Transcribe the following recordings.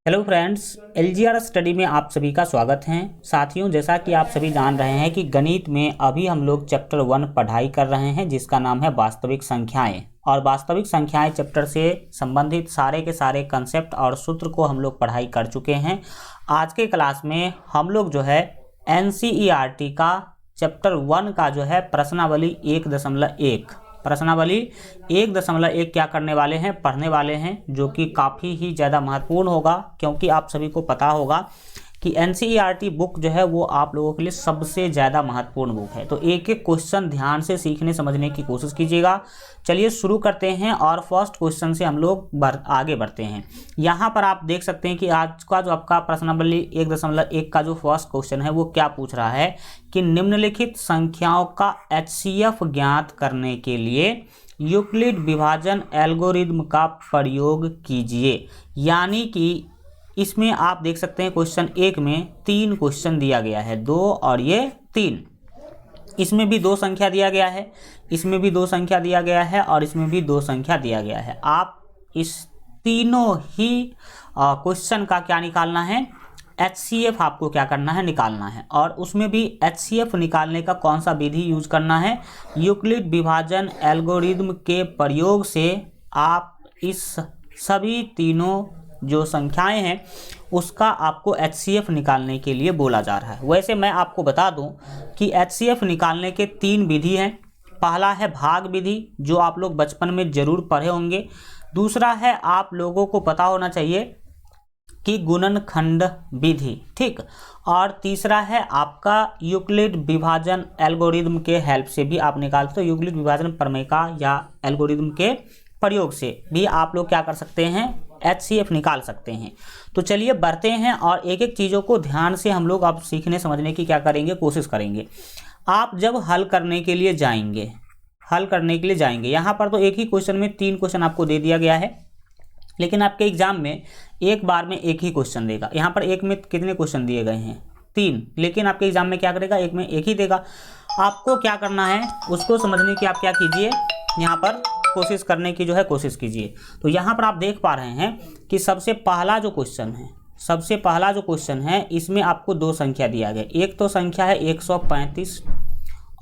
Hello friends, LGR study में आप सभी का स्वागत है। साथियों, जैसा कि आप सभी जान रहे हैं कि गणित में अभी हम लोग चैप्टर 1 पढ़ाई कर रहे हैं, जिसका नाम है वास्तविक संख्याएं। और वास्तविक संख्याएं चैप्टर से संबंधित सारे के सारे कंसेप्ट और सूत्र को हम लोग पढ़ाई कर चुके हैं। आज के क्लास में हम लोग जो है एनसीईआरटी का चैप्टर 1 का जो है प्रश्नावली 1.1 क्या करने वाले हैं, पढ़ने वाले हैं, जो कि काफ़ी ही ज़्यादा महत्वपूर्ण होगा, क्योंकि आप सभी को पता होगा कि एनसीईआरटी बुक जो है वो आप लोगों के लिए सबसे ज़्यादा महत्वपूर्ण बुक है। तो एक एक क्वेश्चन ध्यान से सीखने समझने की कोशिश कीजिएगा। चलिए शुरू करते हैं और फर्स्ट क्वेश्चन से हम लोग आगे बढ़ते हैं। यहाँ पर आप देख सकते हैं कि आज का जो आपका प्रश्नावली 1.1 का जो फर्स्ट क्वेश्चन है वो क्या पूछ रहा है कि निम्नलिखित संख्याओं का एचसीएफ ज्ञात करने के लिए यूक्लिड विभाजन एल्गोरिदम का प्रयोग कीजिए। यानी कि इसमें आप देख सकते हैं क्वेश्चन 1 में 3 क्वेश्चन दिया गया है, 2 और ये 3। इसमें भी 2 संख्या दिया गया है, इसमें भी 2 संख्या दिया गया है और इसमें भी 2 संख्या दिया गया है। आप इस तीनों ही क्वेश्चन का क्या निकालना है, एचसीएफ आपको क्या करना है, निकालना है। और उसमें भी एचसीएफ निकालने का कौन सा विधि यूज करना है, यूक्लिड विभाजन एल्गोरिदम के प्रयोग से आप इस सभी तीनों जो संख्याएं हैं उसका आपको एचसीएफ निकालने के लिए बोला जा रहा है। वैसे मैं आपको बता दूं कि एचसीएफ निकालने के 3 विधि हैं। पहला है भाग विधि, जो आप लोग बचपन में जरूर पढ़े होंगे। दूसरा है आप लोगों को पता होना चाहिए कि गुणनखंड विधि, ठीक। और तीसरा है आपका यूक्लिड विभाजन एल्गोरिदम के हेल्प से भी आप निकाल सकते हो। यूक्लिड विभाजन प्रमेय का या एल्गोरिदम के प्रयोग से भी आप लोग क्या कर सकते हैं, एचसीएफ निकाल सकते हैं। तो चलिए बढ़ते हैं और एक एक चीज़ों को ध्यान से हम लोग अब सीखने समझने की क्या करेंगे, कोशिश करेंगे। आप जब हल करने के लिए जाएंगे, यहाँ पर तो एक ही क्वेश्चन में 3 क्वेश्चन आपको दे दिया गया है, लेकिन आपके एग्जाम में एक बार में एक ही क्वेश्चन देगा। यहाँ पर एक में कितने क्वेश्चन दिए गए हैं, 3, लेकिन आपके एग्जाम में क्या करेगा, एक में एक ही देगा। आपको क्या करना है, उसको समझने की आप क्या कीजिए, यहाँ पर कोशिश करने की जो है कोशिश कीजिए। तो यहाँ पर आप देख पा रहे हैं कि सबसे पहला जो क्वेश्चन है इसमें आपको 2 संख्या दिया गया। एक तो संख्या है 135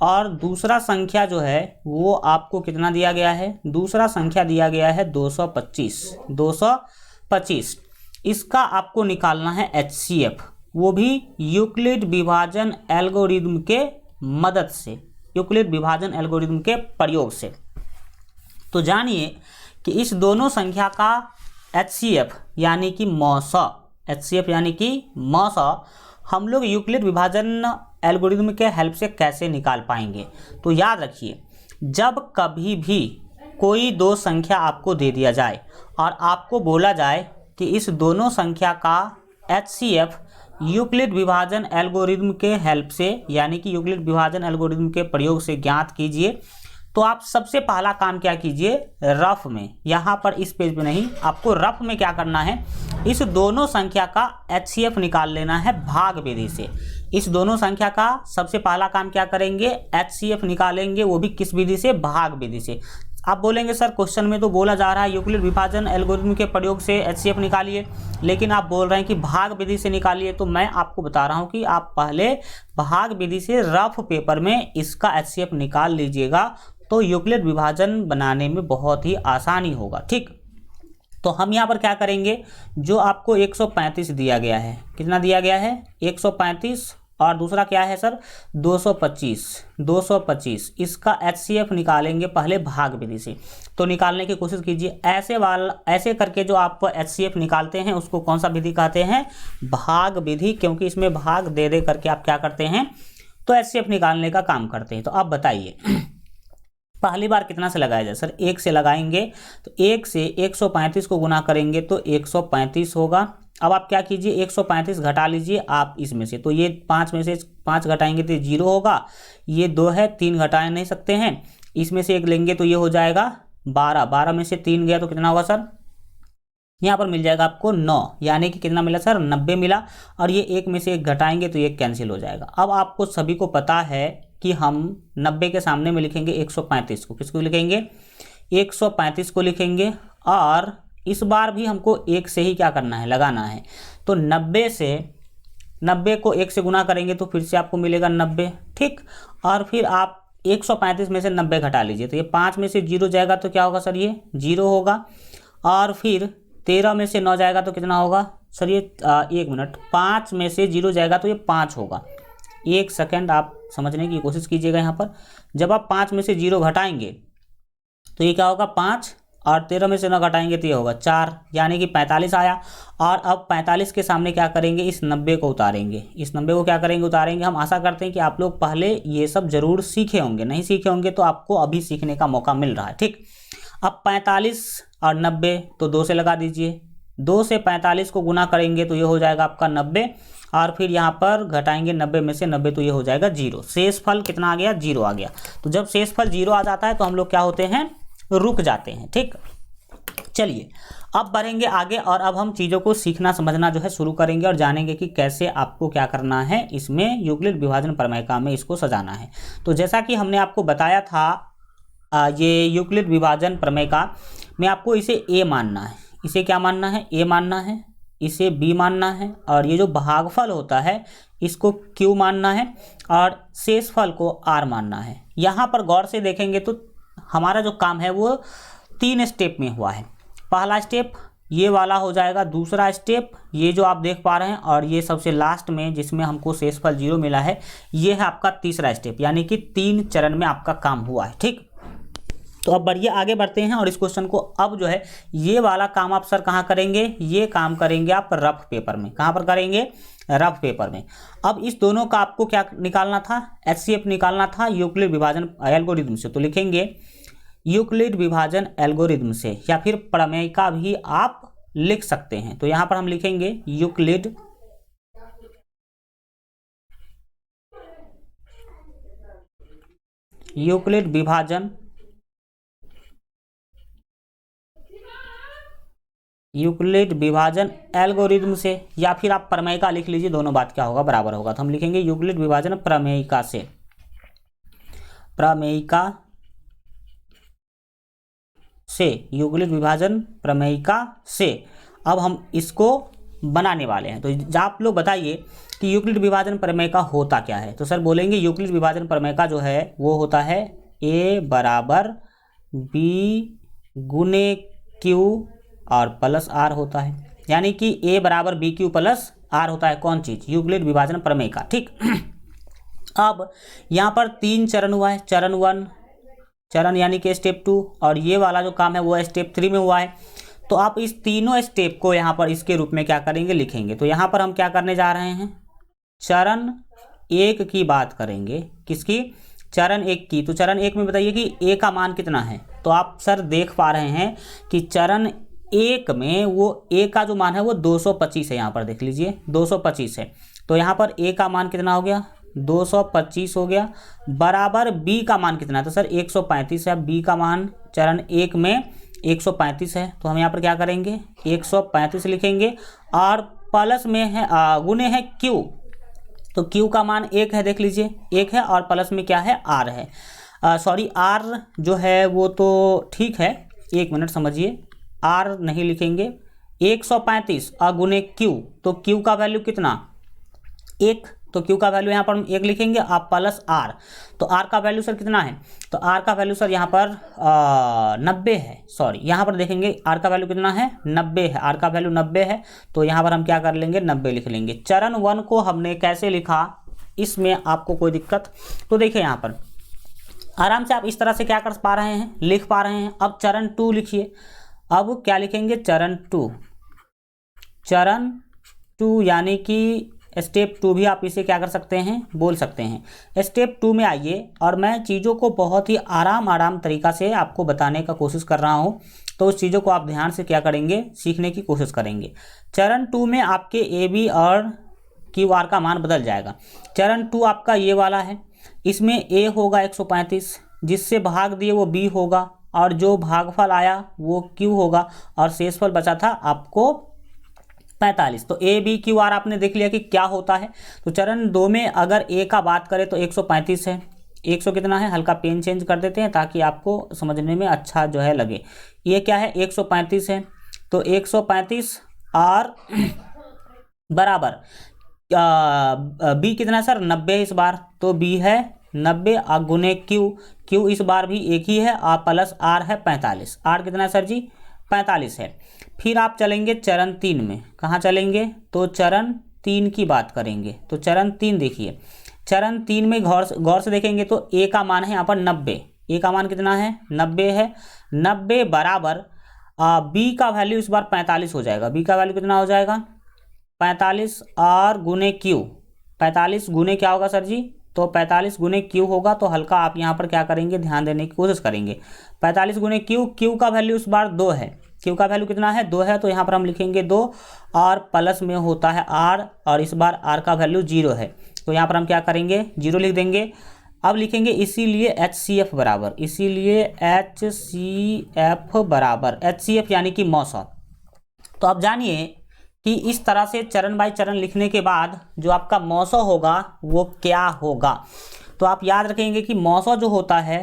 और दूसरा संख्या जो है वो आपको कितना दिया गया है, दूसरा संख्या दिया गया है 225। इसका आपको निकालना है एचसीएफ, वो भी यूक्लिड विभाजन एल्गोरिदम के मदद से, यूक्लिड विभाजन एल्गोरिदम के प्रयोग से। तो जानिए कि इस दोनों संख्या का एचसीएफ यानी कि मौसा हम लोग यूक्लिड विभाजन एल्गोरिदम के हेल्प से कैसे निकाल पाएंगे। तो याद रखिए, जब कभी भी कोई 2 संख्या आपको दे दिया जाए और आपको बोला जाए कि इस दोनों संख्या का एचसीएफ यूक्लिड विभाजन एल्गोरिदम के हेल्प से यानी कि यूक्लिड विभाजन एल्गोरिदम के प्रयोग से ज्ञात कीजिए, तो आप सबसे पहला काम क्या कीजिए, रफ में, यहाँ पर इस पेज पे नहीं, आपको रफ में क्या करना है, इस दोनों संख्या का एचसीएफ निकाल लेना है भाग विधि से। इस दोनों संख्या का सबसे पहला काम क्या करेंगे, एचसीएफ निकालेंगे, वो भी किस विधि से, भाग विधि से। आप बोलेंगे सर क्वेश्चन में तो बोला जा रहा है यूक्लिड विभाजन एल्गोरिदम के प्रयोग से एचसीएफ निकालिए, लेकिन आप बोल रहे हैं कि भाग विधि से निकालिए। तो मैं आपको बता रहा हूं कि आप पहले भाग विधि से रफ पेपर में इसका एचसीएफ निकाल लीजिएगा, तो यूक्लिड विभाजन बनाने में बहुत ही आसानी होगा, ठीक। तो हम यहाँ पर क्या करेंगे, जो आपको 135 दिया गया है, कितना दिया गया है, 135, और दूसरा क्या है सर, 225, इसका एचसीएफ निकालेंगे पहले भाग विधि से। तो निकालने की कोशिश कीजिए। ऐसे करके जो आप एचसीएफ निकालते हैं उसको कौन सा विधि कहते हैं, भाग विधि, क्योंकि इसमें भाग दे करके आप क्या करते हैं, तो एचसीएफ निकालने का काम करते हैं। तो आप बताइए पहली बार कितना से लगाया जाए, सर 1 से लगाएंगे, तो 1 से 135 को गुना करेंगे तो 135 होगा। अब आप क्या कीजिए, 135 घटा लीजिए आप इसमें से, तो ये 5 में से 5 घटाएंगे तो 0 होगा, ये 2 है, 3 घटा नहीं सकते हैं, इसमें से 1 लेंगे तो ये हो जाएगा 12 में से 3 गया तो कितना होगा सर, यहाँ पर मिल जाएगा आपको 9, यानी कि कितना मिला सर, 90 मिला। और ये 1 में से 1 घटाएंगे तो ये कैंसिल हो जाएगा। अब आपको सभी को पता है कि हम 90 के सामने में लिखेंगे 135 को, किसको लिखेंगे, 135 को लिखेंगे, और इस बार भी हमको 1 से ही क्या करना है, लगाना है। तो 90 को 1 से गुना करेंगे तो फिर से आपको मिलेगा 90, ठीक। और फिर आप 135 में से 90 घटा लीजिए, तो ये 5 में से 0 जाएगा तो क्या होगा सर, ये 0 होगा। और फिर 13 में से 9 जाएगा तो कितना होगा सर, ये 1 मिनट, 5 में से 0 जाएगा तो ये 5 होगा। 1 सेकंड आप समझने की कोशिश कीजिएगा। यहाँ पर जब आप 5 में से 0 घटाएंगे तो ये क्या होगा 5, और 13 में से 9 घटाएंगे तो ये होगा 4, यानी कि 45 आया। और अब 45 के सामने क्या करेंगे, इस 90 को उतारेंगे। इस 90 को क्या करेंगे, उतारेंगे। हम आशा करते हैं कि आप लोग पहले ये सब जरूर सीखे होंगे, नहीं सीखे होंगे तो आपको अभी सीखने का मौका मिल रहा है, ठीक। अब 45 और 90 तो 2 से लगा दीजिए, 2 से 45 को गुना करेंगे तो ये हो जाएगा आपका 90, और फिर यहाँ पर घटाएंगे 90 में से 90 तो ये हो जाएगा 0। शेष फल कितना आ गया, 0 आ गया। तो जब शेष फल 0 आ जाता है तो हम लोग क्या होते हैं, रुक जाते हैं, ठीक। चलिए अब बढ़ेंगे आगे, और अब हम चीज़ों को सीखना समझना जो है शुरू करेंगे और जानेंगे कि कैसे आपको क्या करना है, इसमें यूक्लिड विभाजन प्रमेय में इसको सजाना है। तो जैसा कि हमने आपको बताया था, ये यूक्लिड विभाजन प्रमेय में आपको इसे ए मानना है, इसे क्या मानना है, ए मानना है, इसे बी मानना है, और ये जो भागफल होता है इसको क्यू मानना है, और शेषफल को आर मानना है। यहाँ पर गौर से देखेंगे तो हमारा जो काम है वो 3 स्टेप में हुआ है। पहला स्टेप ये वाला हो जाएगा, दूसरा स्टेप ये जो आप देख पा रहे हैं, और ये सबसे लास्ट में जिसमें हमको शेषफल 0 मिला है, ये है आपका तीसरा स्टेप, यानी कि 3 चरण में आपका काम हुआ है, ठीक। तो अब बढ़िए आगे बढ़ते हैं, और इस क्वेश्चन को अब जो है ये वाला काम आप सर कहाँ करेंगे, ये काम करेंगे आप रफ पेपर में। कहाँ पर करेंगे, रफ पेपर में। अब इस दोनों का आपको क्या निकालना था, HCF निकालना था यूक्लिड विभाजन एल्गोरिथम से। तो लिखेंगे यूक्लिड विभाजन एल्गोरिथम से, या फिर प्रमेय का भी आप लिख सकते हैं। तो यहाँ पर हम लिखेंगे यूक्लिड विभाजन एल्गोरिथम से, या फिर आप प्रमेय का लिख लीजिए, दोनों बात क्या होगा, बराबर होगा। तो हम लिखेंगे यूक्लिड विभाजन प्रमेयिका से, यूक्लिड विभाजन प्रमेयिका से। अब हम इसको बनाने वाले हैं। तो आप लोग बताइए कि यूक्लिड विभाजन प्रमेय का होता क्या है। तो सर बोलेंगे यूक्लिड विभाजन प्रमेय का जो है वो होता है A बराबर B गुने Q और प्लस R होता है, यानी कि A बराबर BQ प्लस R होता है। कौन चीज़, यूक्लिड विभाजन प्रमेय का, ठीक। अब यहाँ पर 3 चरण हुआ है, चरण 1 चरण यानी कि स्टेप 2, और ये वाला जो काम है वो स्टेप 3 में हुआ है। तो आप इस तीनों स्टेप को यहाँ पर इसके रूप में क्या करेंगे, लिखेंगे। तो यहाँ पर हम क्या करने जा रहे हैं, चरण 1 की बात करेंगे। किसकी, चरण 1 की। तो चरण 1 में बताइए कि A का मान कितना है। तो आप सर देख पा रहे हैं कि चरण 1 में वो A का जो मान है वो 225 है। यहाँ पर देख लीजिए 225 है। तो यहाँ पर A का मान कितना हो गया, 225 हो गया, बराबर B का मान कितना है। तो सर 135 है। B का मान चरण 1 में 135 है। तो हम यहाँ पर क्या करेंगे, 135 लिखेंगे, और प्लस में है गुने है Q। तो Q का मान 1 है, देख लीजिए 1 है, और प्लस में क्या है, R है। सॉरी R जो है वो तो ठीक है, 1 मिनट समझिए, R नहीं लिखेंगे, 135 गुने Q। तो Q का वैल्यू कितना, 1। तो Q का वैल्यू यहाँ पर हम 1 लिखेंगे, आप प्लस R। तो R का वैल्यू सर कितना है, तो R का वैल्यू सर यहाँ पर 90 है। सॉरी, यहाँ पर देखेंगे R का वैल्यू कितना है, 90 है। R का वैल्यू 90 है, तो यहाँ पर हम क्या कर लेंगे, 90 लिख लेंगे। चरण 1 को हमने कैसे लिखा, इसमें आपको कोई दिक्कत, तो देखिए यहाँ पर आराम से आप इस तरह से क्या कर पा रहे हैं, लिख पा रहे हैं। अब चरण 2 लिखिए। अब क्या लिखेंगे, चरण 2, यानी कि स्टेप 2 भी आप इसे क्या कर सकते हैं, बोल सकते हैं। स्टेप 2 में आइए, और मैं चीज़ों को बहुत ही आराम तरीका से आपको बताने का कोशिश कर रहा हूँ, तो उस चीज़ों को आप ध्यान से क्या करेंगे, सीखने की कोशिश करेंगे। चरण 2 में आपके AB और QR का मान बदल जाएगा। चरण 2 आपका ये वाला है, इसमें A होगा 135, जिससे भाग दिए वो B होगा, और जो भागफल आया वो Q होगा, और शेषफल बचा था आपको 45। तो A B Q R आपने देख लिया कि क्या होता है। तो चरण 2 में अगर A का बात करें तो 135 है, 100 कितना है, हल्का पेन चेंज कर देते हैं ताकि आपको समझने में अच्छा जो है लगे। ये क्या है, 135 है। तो 135 और बराबर बी कितना सर 90 इस बार, तो बी है 90 और गुने क्यू, क्यू इस बार भी एक ही है और प्लस आर है 45, आर कितना है सर जी 45 है। फिर आप चलेंगे चरण 3 में, कहाँ चलेंगे तो चरण 3 की बात करेंगे। तो चरण 3 देखिए, चरण 3 में गौर से देखेंगे तो ए का मान है यहाँ पर 90, ए का मान कितना है 90 है, 90 बराबर बी का वैल्यू इस बार 45 हो जाएगा, बी का वैल्यू कितना हो जाएगा 45 और गुने क्यू, 45 गुने क्या होगा सर जी, तो 45 गुने क्यू होगा। तो हल्का आप यहाँ पर क्या करेंगे ध्यान देने की कोशिश करेंगे, 45 गुने क्यू, क्यू का वैल्यू इस बार 2 है, क्यू का वैल्यू कितना है 2 है, तो यहाँ पर हम लिखेंगे 2 और प्लस में होता है आर और इस बार आर का वैल्यू 0 है, तो यहाँ पर हम क्या करेंगे 0 लिख देंगे। अब लिखेंगे इसीलिए HCF बराबर, इसीलिए HCF बराबर, HCF यानी कि मौसा। तो आप जानिए कि इस तरह से चरण बाय चरण लिखने के बाद जो आपका मौसा होगा वो क्या होगा। तो आप याद रखेंगे कि मौसा जो होता है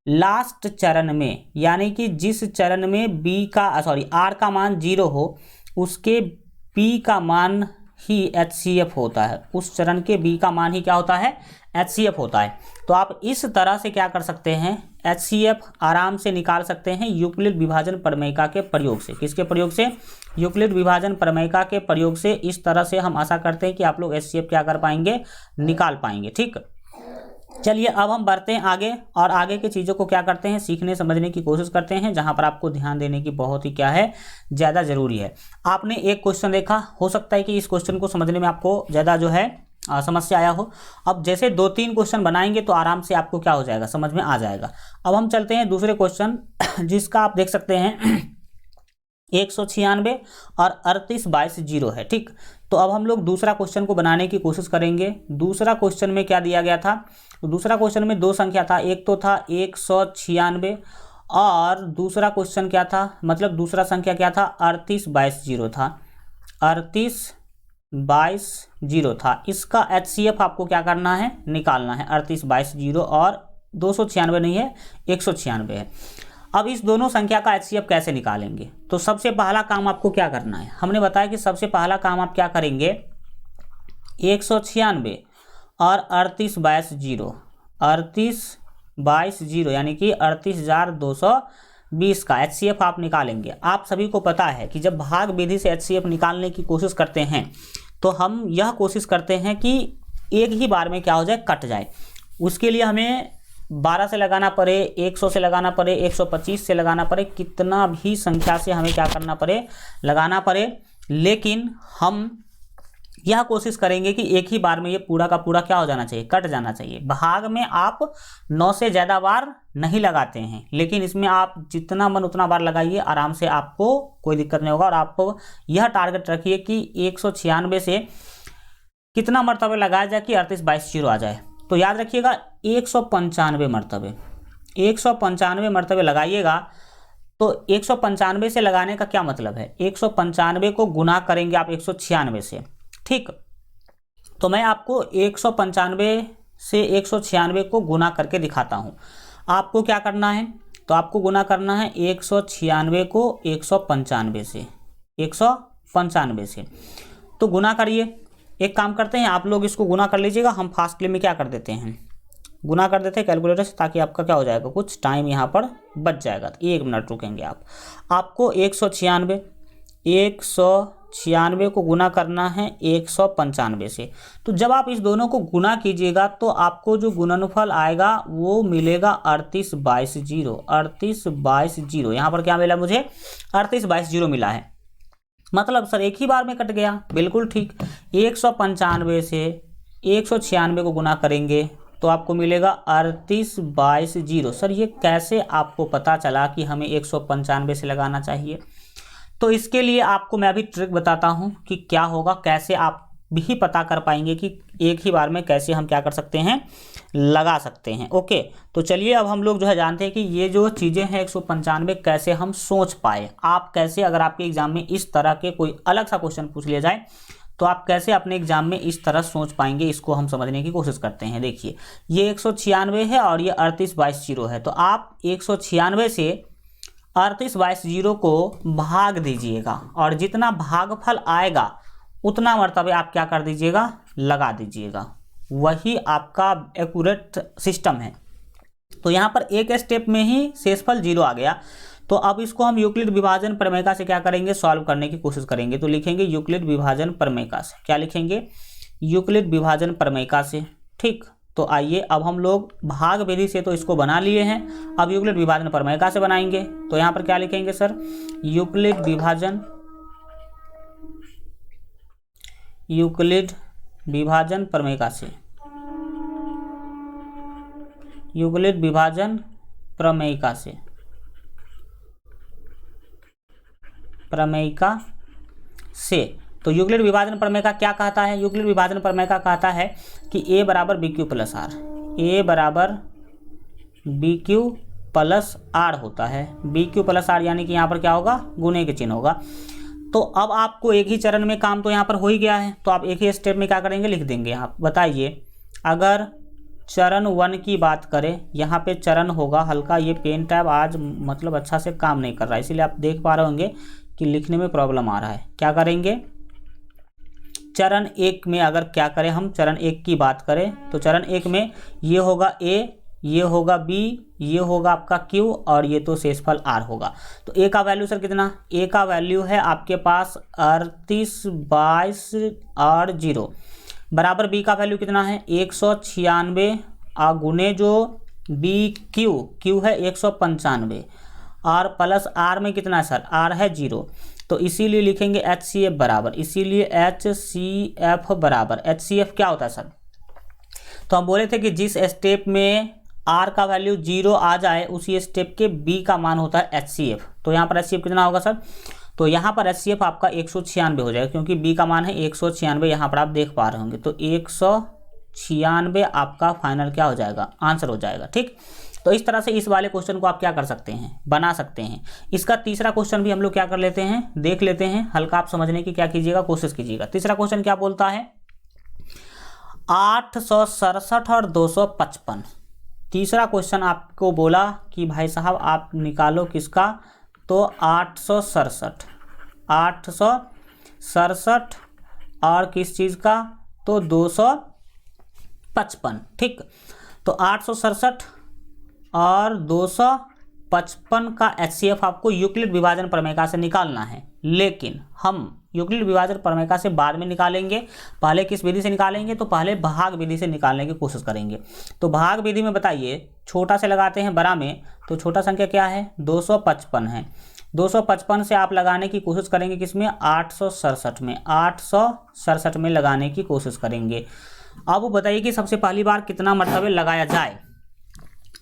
लास्ट चरण में, यानी कि जिस चरण में बी का आर का मान 0 हो उसके बी का मान ही HCF होता है, उस चरण के बी का मान ही क्या होता है HCF होता है। तो आप इस तरह से क्या कर सकते हैं HCF आराम से निकाल सकते हैं यूक्लिड विभाजन प्रमेयिका के प्रयोग से। किसके प्रयोग से, यूक्लिड विभाजन प्रमेयिका के प्रयोग से। इस तरह से हम आशा करते हैं कि आप लोग HCF क्या कर पाएंगे निकाल पाएंगे। ठीक, चलिए अब हम बढ़ते हैं आगे और आगे की चीज़ों को क्या करते हैं सीखने समझने की कोशिश करते हैं, जहां पर आपको ध्यान देने की बहुत ही क्या है ज़्यादा ज़रूरी है। आपने एक क्वेश्चन देखा, हो सकता है कि इस क्वेश्चन को समझने में आपको ज़्यादा जो है समस्या आया हो। अब जैसे 2-3 क्वेश्चन बनाएंगे तो आराम से आपको क्या हो जाएगा समझ में आ जाएगा। अब हम चलते हैं दूसरे क्वेश्चन जिसका आप देख सकते हैं 196 और 38/22 0 है। ठीक, तो अब हम लोग दूसरा क्वेश्चन को बनाने की कोशिश करेंगे। दूसरा क्वेश्चन में क्या दिया गया था, तो दूसरा क्वेश्चन में 2 संख्या था, एक तो था 196 और दूसरा क्वेश्चन क्या था, मतलब दूसरा संख्या क्या था 38/22 0 था, 38/22 0 था। इसका HCF आपको क्या करना है निकालना है, 38/22 0 और 296 नहीं है 196 है। अब इस दोनों संख्या का HCF कैसे निकालेंगे, तो सबसे पहला काम आपको क्या करना है, हमने बताया कि सबसे पहला काम आप क्या करेंगे 196 और 38/22 0, 38/22 0 यानी कि 38,220 का HCF आप निकालेंगे। आप सभी को पता है कि जब भाग विधि से HCF निकालने की कोशिश करते हैं तो हम यह कोशिश करते हैं कि एक ही बार में क्या हो जाए कट जाए। उसके लिए हमें 12 से लगाना पड़े, 100 से लगाना पड़े, 125 से लगाना पड़े, कितना भी संख्या से हमें क्या करना पड़े लगाना पड़े, लेकिन हम यह कोशिश करेंगे कि एक ही बार में ये पूरा का पूरा क्या हो जाना चाहिए कट जाना चाहिए। भाग में आप 9 से ज़्यादा बार नहीं लगाते हैं, लेकिन इसमें आप जितना मन उतना बार लगाइए, आराम से आपको कोई दिक्कत नहीं होगा। और आपको यह टारगेट रखिए कि 196 से कितना मरतबे लगाया जाए कि 38/22 0 आ जाए। तो याद रखिएगा 195 मरतबे, 195 मरतबे लगाइएगा। तो 195 से लगाने का क्या मतलब है, 195 को गुना करेंगे आप 196 से। ठीक, तो मैं आपको 195 से 196 को गुना करके दिखाता हूँ। आपको क्या करना है, तो आपको गुना करना है 196 को 195 से, 195 से। तो गुना करिए, एक काम करते हैं आप लोग इसको गुना कर लीजिएगा, हम फास्टली में क्या कर देते हैं गुना कर देते हैं कैलकुलेटर से, ताकि आपका क्या हो जाएगा कुछ टाइम यहाँ पर बच जाएगा। 1 मिनट रुकेंगे आप। आपको 196 को गुना करना है 195 से। तो जब आप इस दोनों को गुना कीजिएगा तो आपको जो गुणनफल आएगा वो मिलेगा 38/22 0, 38/22 0। यहाँ पर क्या मिला मुझे 38/22 0 मिला है, मतलब सर एक ही बार में कट गया। बिल्कुल ठीक, 195 से 196 को गुना करेंगे तो आपको मिलेगा 38/22 0। सर ये कैसे आपको पता चला कि हमें 195 से लगाना चाहिए, तो इसके लिए आपको मैं अभी ट्रिक बताता हूं कि क्या होगा, कैसे आप भी पता कर पाएंगे कि एक ही बार में कैसे हम क्या कर सकते हैं लगा सकते हैं। ओके, तो चलिए अब हम लोग जो है जानते हैं कि ये जो चीज़ें हैं 195 कैसे हम सोच पाए। आप कैसे, अगर आपके एग्जाम में इस तरह के कोई अलग सा क्वेश्चन पूछ लिया जाए तो आप कैसे अपने एग्जाम में इस तरह सोच पाएंगे, इसको हम समझने की कोशिश करते हैं। देखिए ये 196 है और ये 38/22 0 है। तो आप 196 से 38/0 को भाग दीजिएगा और जितना भागफल आएगा उतना मर्तबे आप क्या कर दीजिएगा, लगा दीजिएगा। वही आपका एक्यूरेट सिस्टम है। तो यहाँ पर एक स्टेप में ही शेषफल 0 आ गया। तो अब इसको हम यूक्लिड विभाजन प्रमेय से क्या करेंगे, सॉल्व करने की कोशिश करेंगे। तो लिखेंगे यूक्लिड विभाजन प्रमेय से, क्या लिखेंगे, यूक्लिड विभाजन प्रमेय से। ठीक, तो आइए अब हम लोग भाग विधि से तो इसको बना लिए हैं, अब यूक्लिड विभाजन प्रमेय से बनाएंगे। तो यहाँ पर क्या लिखेंगे सर, यूक्लिड विभाजन प्रमेय से, यूक्लिड विभाजन प्रमेय से। तो यूक्लिड विभाजन प्रमेय का क्या कहता है, यूक्लिड विभाजन प्रमेय का कहता है कि a बराबर b q plus r, a बराबर बी क्यू प्लस आर होता है। बी क्यू प्लस आर यानी कि यहाँ पर क्या होगा, गुणे के चिन्ह होगा। तो अब आपको एक ही चरण में काम तो यहाँ पर हो ही गया है, तो आप एक ही स्टेप में क्या करेंगे, लिख देंगे। आप बताइए, अगर चरण 1 की बात करें, यहाँ पे चरण होगा हल्का, ये पेन टैब आज मतलब अच्छा से काम नहीं कर रहा है, इसीलिए आप देख पा रहे होंगे कि लिखने में प्रॉब्लम आ रहा है। क्या करेंगे, चरण 1 में अगर क्या करें हम, चरण 1 की बात करें तो चरण 1 में ये होगा a, ये होगा b, ये होगा आपका q और ये तो शेषफल r होगा। तो a का वैल्यू सर कितना, a का वैल्यू है आपके पास 38/0 बराबर b का वैल्यू कितना है 196 गुने जो q है 195 और प्लस r में कितना है सर, r है 0। तो इसीलिए लिखेंगे HCF बराबर, इसीलिए HCF बराबर, HCF क्या होता है सर, तो हम बोले थे कि जिस स्टेप में R का वैल्यू 0 आ जाए उसी स्टेप के B का मान होता है HCF। तो यहाँ पर HCF कितना होगा सर, तो यहाँ पर HCF आपका 196 हो जाएगा, क्योंकि B का मान है 196, यहाँ पर आप देख पा रहे होंगे। तो 196 आपका फाइनल क्या हो जाएगा, आंसर हो जाएगा। ठीक, तो इस तरह से इस वाले क्वेश्चन को आप क्या कर सकते हैं, बना सकते हैं। इसका तीसरा क्वेश्चन भी हम लोग क्या कर लेते हैं, देख लेते हैं, हल्का आप समझने की क्या कीजिएगा, कोशिश कीजिएगा। तीसरा क्वेश्चन क्या बोलता है, 867 और 255। तीसरा क्वेश्चन आपको बोला कि भाई साहब आप निकालो किसका, तो 867 और किस चीज़ का, तो 255। ठीक, तो 867 और 255 का HCF आपको यूक्लिड विभाजन प्रमेय से निकालना है, लेकिन हम यूक्लिड विभाजन प्रमेय से बाद में निकालेंगे। पहले किस विधि से निकालेंगे, तो पहले भाग विधि से निकालने की कोशिश करेंगे। तो भाग विधि में बताइए, छोटा से लगाते हैं बड़ा में, तो छोटा संख्या क्या है 255 है। 255 से आप लगाने की कोशिश करेंगे किसमें, 867 में, 867 में लगाने की कोशिश करेंगे। अब बताइए कि सबसे पहली बार कितना मरतबे लगाया जाए,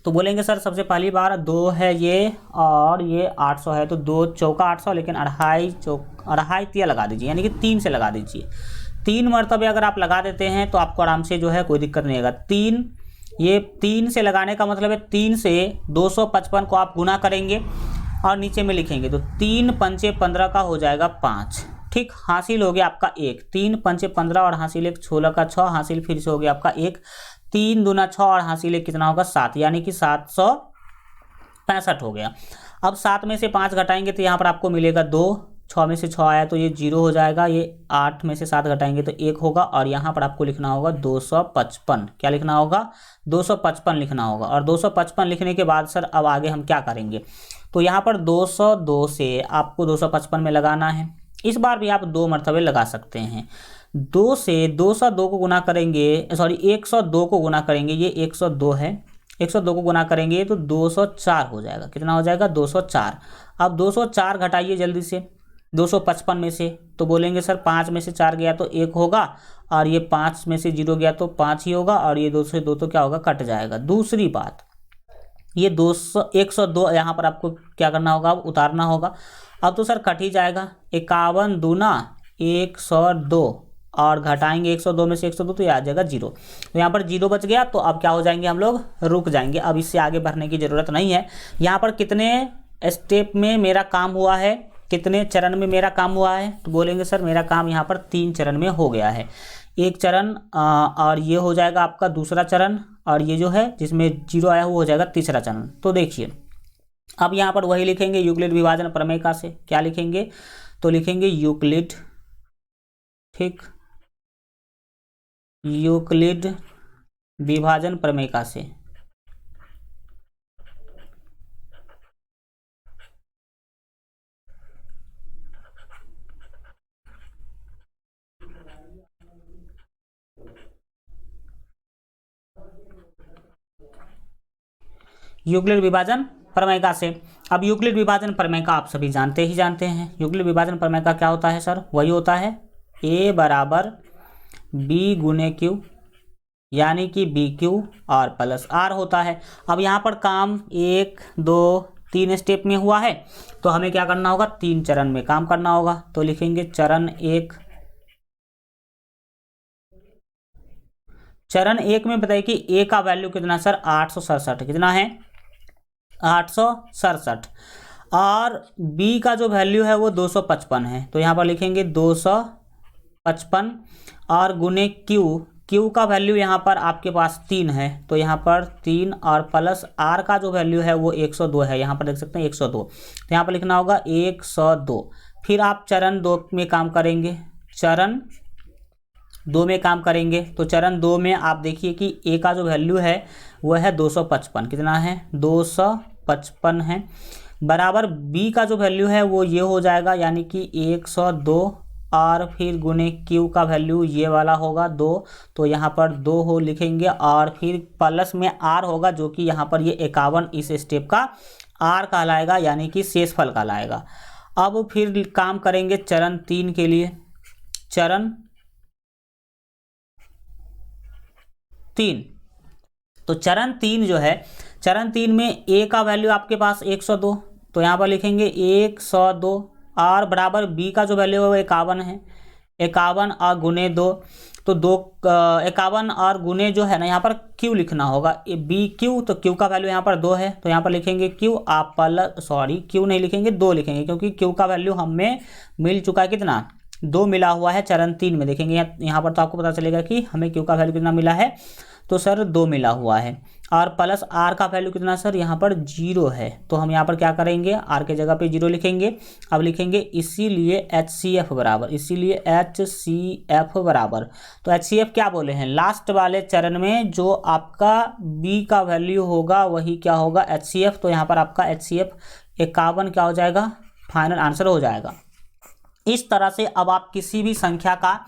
तो बोलेंगे सर सबसे पहली बार 2 है ये और ये 800 है, तो 2 चौका 800, लेकिन अढ़ाई तिया लगा दीजिए, यानी कि 3 से लगा दीजिए। 3 मरतबे अगर आप लगा देते हैं तो आपको आराम से जो है कोई दिक्कत नहीं आएगा। 3 से लगाने का मतलब है 3 से 255 को आप गुना करेंगे और नीचे में लिखेंगे, तो 3 पंचे 15 का हो जाएगा 5। ठीक, हासिल हो गया आपका 1, 3 पंचे 15 और हासिल 1 16 का 6, हासिल फिर से हो गया आपका 1, 3 दूना 6 और हासिल 1 कितना होगा 7, यानी कि 765 हो गया। अब 7 में से 5 घटाएंगे तो यहाँ पर आपको मिलेगा 2, 6 में से 6 आया तो ये 0 हो जाएगा, ये 8 में से 7 घटाएंगे तो 1 होगा, और यहाँ पर आपको लिखना होगा 255। क्या लिखना होगा, 255 लिखना होगा। और 255 लिखने के बाद सर अब आगे हम क्या करेंगे, तो यहाँ पर 202 से आपको 255 में लगाना है। इस बार भी आप 2 मरतबे लगा सकते हैं। 2 से 202 को गुना करेंगे, सॉरी 102 को गुना करेंगे, ये 102 है, 102 को गुना करेंगे तो 204 हो जाएगा। कितना हो जाएगा 204। अब 204 घटाइए जल्दी से 255 में से, तो बोलेंगे सर 5 में से 4 गया तो 1 होगा, और ये 5 में से 0 गया तो 5 ही होगा, और ये 2 से 2 तो क्या होगा, कट जाएगा। दूसरी बात, ये 102 यहाँ पर आपको क्या करना होगा, अब उतारना होगा। अब तो सर कट ही जाएगा, 51 दूना 102 और घटाएंगे 102 में से 102 तो ये आ जाएगा 0। तो यहाँ पर 0 बच गया, तो अब क्या हो जाएंगे, हम लोग रुक जाएंगे। अब इससे आगे बढ़ने की ज़रूरत नहीं है। यहाँ पर कितने स्टेप में मेरा काम हुआ है, कितने चरण में मेरा काम हुआ है, तो बोलेंगे सर मेरा काम यहाँ पर 3 चरण में हो गया है। एक चरण और ये हो जाएगा आपका दूसरा चरण, और ये जो है जिसमें 0 आया वो हो जाएगा तीसरा चरण। तो देखिए अब यहाँ पर वही लिखेंगे यूक्लिड विभाजन प्रमेय का से, क्या लिखेंगे, तो लिखेंगे यूक्लिड, ठीक, यूक्लिड विभाजन प्रमेय का से। यूक्लिड विभाजन प्रमेय का से। अब यूक्लिड विभाजन प्रमेय का आप सभी जानते ही जानते हैं। यूक्लिड विभाजन प्रमेय का क्या होता है सर, वही होता है a बराबर b गुने क्यू, यानी कि बी क्यू और प्लस आर होता है। अब यहाँ पर काम 1 2 3 स्टेप में हुआ है, तो हमें क्या करना होगा, 3 चरण में काम करना होगा। तो लिखेंगे चरण 1, चरण 1 में बताइए कि ए का वैल्यू कितना सर, 867, कितना है, 867, और बी का जो वैल्यू है वो 255 है। तो यहाँ पर लिखेंगे 255 और गुने क्यू, क्यू का वैल्यू यहाँ पर आपके पास 3 है, तो यहाँ पर 3 और प्लस आर का जो वैल्यू है वो 102 है, यहाँ पर देख सकते हैं 102, तो यहाँ पर लिखना होगा 102। फिर आप चरण 2 में काम करेंगे, चरण 2 में काम करेंगे, तो चरण 2 में आप देखिए कि ए का जो वैल्यू है वो है 255, कितना है, 255 है, बराबर बी का जो वैल्यू है वो ये हो जाएगा, यानी कि 102, और फिर गुने क्यू का वैल्यू ये वाला होगा 2, तो यहाँ पर 2 हो लिखेंगे, और फिर प्लस में आर होगा जो कि यहाँ पर ये 51 इस स्टेप का आर कहलाएगा, यानी कि शेषफल कहलाएगा। अब फिर काम करेंगे चरण 3 के लिए, चरण 3, तो चरण 3 जो है, चरण 3 में ए का वैल्यू आपके पास 102, तो यहाँ पर लिखेंगे 102, और बराबर बी का जो वैल्यू है वो 51 है, 51 और गुने 2, तो 51 और गुने जो है ना, यहाँ पर क्यू लिखना होगा, बी क्यू, तो क्यू का वैल्यू यहाँ पर 2 है, तो यहाँ पर लिखेंगे क्यू, आप क्यू नहीं लिखेंगे, 2 लिखेंगे, क्योंकि क्यू का वैल्यू हमें मिल चुका है, कितना, 2 मिला हुआ है चरण 3 में। देखेंगे यहाँ पर तो आपको पता चलेगा कि हमें क्यू का वैल्यू कितना मिला है, तो सर 2 मिला हुआ है, और प्लस आर का वैल्यू कितना सर, यहाँ पर 0 है, तो हम यहाँ पर क्या करेंगे, आर के जगह पे 0 लिखेंगे। अब लिखेंगे इसीलिए HCF बराबर, इसीलिए HCF बराबर, तो HCF क्या बोले हैं, लास्ट वाले चरण में जो आपका बी का वैल्यू होगा वही क्या होगा, HCF, तो यहाँ पर आपका HCF 51 क्या हो जाएगा, फाइनल आंसर हो जाएगा। इस तरह से अब आप किसी भी संख्या का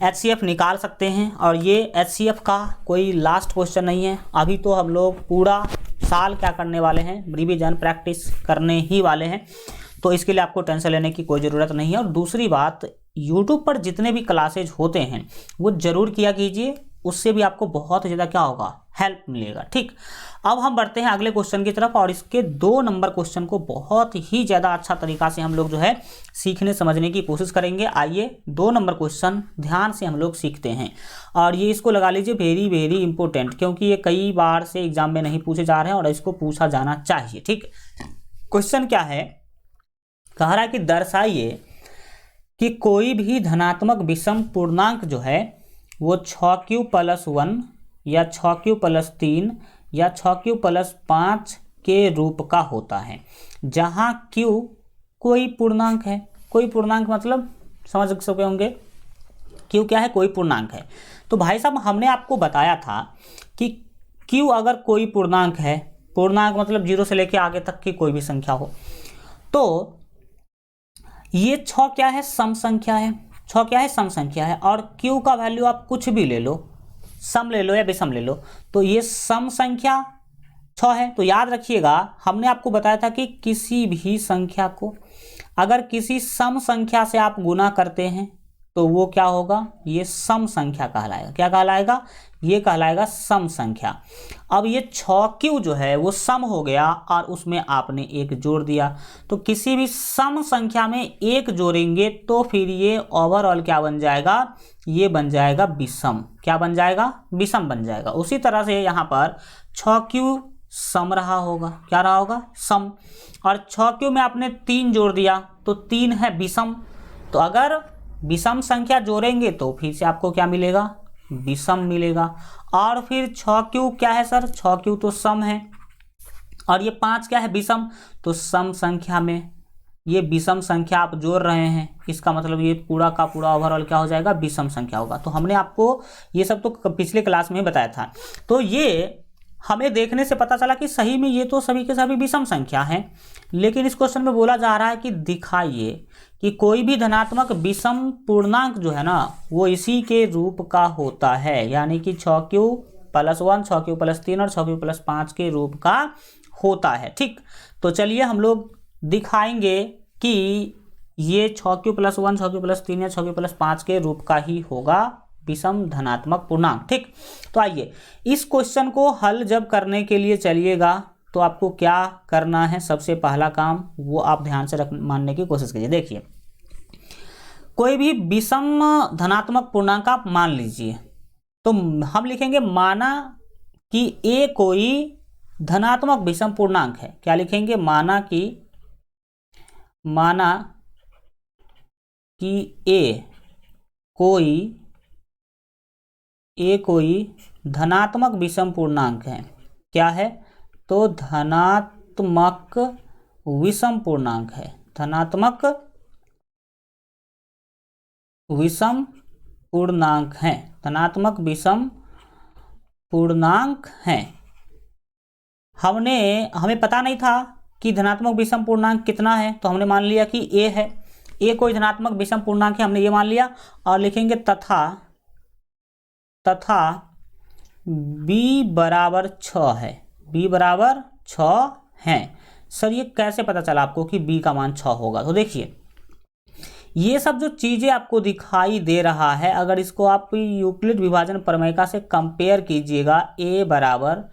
HCF निकाल सकते हैं, और ये HCF का कोई लास्ट क्वेश्चन नहीं है। अभी तो हम लोग पूरा साल क्या करने वाले हैं, रिवीजन प्रैक्टिस करने ही वाले हैं, तो इसके लिए आपको टेंशन लेने की कोई ज़रूरत नहीं है। और दूसरी बात, यूट्यूब पर जितने भी क्लासेज होते हैं वो ज़रूर किया कीजिए, उससे भी आपको बहुत ज़्यादा क्या होगा, हेल्प मिलेगा, ठीक। अब हम बढ़ते हैं अगले क्वेश्चन की तरफ, और इसके 2 नंबर क्वेश्चन को बहुत ही ज़्यादा अच्छा तरीका से हम लोग जो है सीखने समझने की कोशिश करेंगे। आइए 2 नंबर क्वेश्चन ध्यान से हम लोग सीखते हैं, और ये इसको लगा लीजिए वेरी वेरी इंपॉर्टेंट, क्योंकि ये कई बार से एग्जाम में नहीं पूछे जा रहे हैं और इसको पूछा जाना चाहिए, ठीक। क्वेश्चन क्या है, कह रहा है कि दर्शाइए कि कोई भी धनात्मक विषम पूर्णांक जो है वो 6q + 1 या 6q + 3 या 6q + 5 के रूप का होता है, जहाँ q कोई पूर्णांक है। कोई पूर्णांक मतलब समझ सके होंगे, q क्या है, कोई पूर्णांक है। तो भाई साहब हमने आपको बताया था कि q अगर कोई पूर्णांक है, पूर्णांक मतलब 0 से लेकर आगे तक की कोई भी संख्या हो, तो ये 6 क्या है, सम संख्या है, 6 क्या है, सम संख्या है, और q का वैल्यू आप कुछ भी ले लो, सम ले लो या विषम ले लो, तो ये सम संख्या 6 है। तो याद रखिएगा, हमने आपको बताया था कि किसी भी संख्या को अगर किसी सम संख्या से आप गुना करते हैं तो वो क्या होगा, ये सम संख्या कहलाएगा। क्या कहलाएगा, ये कहलाएगा सम संख्या। अब ये 6q जो है वो सम हो गया और उसमें आपने 1 जोड़ दिया, तो किसी भी सम संख्या में 1 जोड़ेंगे तो फिर ये ओवरऑल क्या बन जाएगा, ये बन जाएगा विषम। क्या बन जाएगा, विषम बन जाएगा। उसी तरह से यहाँ पर 6q सम रहा होगा, क्या रहा होगा, सम, और 6q में आपने 3 जोड़ दिया तो 3 है विषम। तो अगर विषम संख्या जोड़ेंगे तो फिर से आपको क्या मिलेगा, विषम मिलेगा। और फिर 6q क्या है सर, 6q तो सम है, और ये 5 क्या है, विषम, तो सम संख्या में ये विषम संख्या आप जोड़ रहे हैं, इसका मतलब ये पूरा का पूरा ओवरऑल क्या हो जाएगा, विषम संख्या होगा। तो हमने आपको ये सब तो पिछले क्लास में बताया था। तो ये हमें देखने से पता चला कि सही में ये तो सभी के सभी विषम संख्या हैं, लेकिन इस क्वेश्चन में बोला जा रहा है कि दिखाइए कि कोई भी धनात्मक विषम पूर्णांक जो है ना वो इसी के रूप का होता है, यानी कि 6q+1, 6q+3 और 6q+5 के रूप का होता है। ठीक, तो चलिए हम लोग दिखाएंगे कि ये 6q+1, 6q+3 या 6q+5 के रूप का ही होगा विषम धनात्मक पूर्णांक। ठीक, तो आइए इस क्वेश्चन को हल जब करने के लिए चलिएगा तो आपको क्या करना है, सबसे पहला काम वो आप ध्यान से मानने की कोशिश कीजिए। देखिए, कोई भी विषम धनात्मक पूर्णांक आप मान लीजिए, तो हम लिखेंगे माना कि ए कोई धनात्मक विषम पूर्णांक है। क्या लिखेंगे, माना कि ए कोई धनात्मक विषम पूर्णांक है। क्या है, तो धनात्मक विषम पूर्णांक है, धनात्मक विषम पूर्णांक है, धनात्मक विषम पूर्णांक है। हमें पता नहीं था कि धनात्मक विषम पूर्णांक कितना है, तो हमने मान लिया कि ए है, ए कोई धनात्मक विषम पूर्णांक है, हमने ये मान लिया। और लिखेंगे तथा b बराबर 6 है, b बराबर 6 है। सर ये कैसे पता चला आपको कि b का मान 6 होगा? तो देखिए, ये सब जो चीज़ें आपको दिखाई दे रहा है, अगर इसको आप यूक्लिड विभाजन प्रमेय से कंपेयर कीजिएगा, a बराबर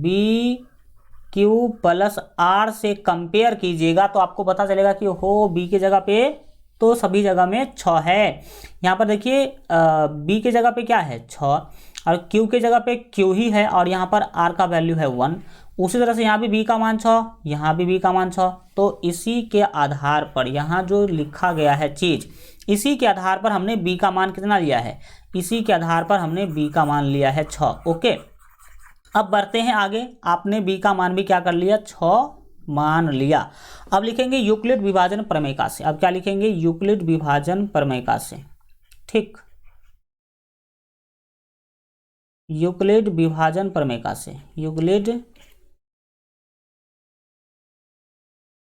BQ+R से कंपेयर कीजिएगा तो आपको पता चलेगा कि हो b के जगह पे तो सभी जगह में 6 है। यहाँ पर देखिए b के जगह पे क्या है, 6, और q के जगह पे q ही है, और यहाँ पर r का वैल्यू है 1। उसी तरह से यहाँ भी b का मान 6, यहाँ भी b का मान 6। तो इसी के आधार पर यहाँ जो लिखा गया है चीज़, इसी के आधार पर हमने b का मान कितना लिया है, इसी के आधार पर हमने b का मान लिया है 6। ओके, अब बढ़ते हैं आगे। आपने b का मान भी क्या कर लिया, 6 मान लिया। अब लिखेंगे यूक्लिड विभाजन प्रमेय से। अब क्या लिखेंगे, यूक्लिड विभाजन प्रमेय से। ठीक, यूक्लिड विभाजन प्रमेय से, यूक्लिड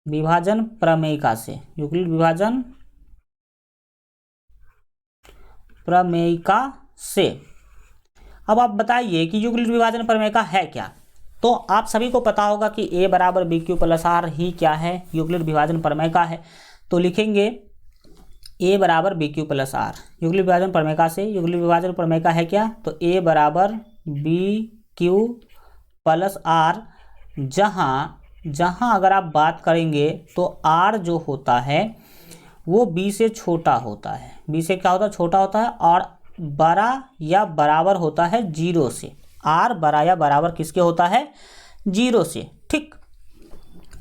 विभाजन प्रमेय से, यूक्लिड विभाजन प्रमेय से। अब आप बताइए कि यूक्लिड विभाजन प्रमेय है क्या? तो आप सभी को पता होगा कि a बराबर BQ+R ही क्या है, यूक्लिड विभाजन प्रमेय है। तो लिखेंगे a बराबर BQ+R, यूक्लिड विभाजन प्रमेय से। यूक्लिड विभाजन प्रमेय है क्या, तो a बराबर BQ+R, जहाँ अगर आप बात करेंगे तो r जो होता है वो b से छोटा होता है, b से क्या होता है, छोटा होता है, और बड़ा या बराबर होता है 0 से। r बड़ा या बराबर किसके होता है, 0 से। ठीक,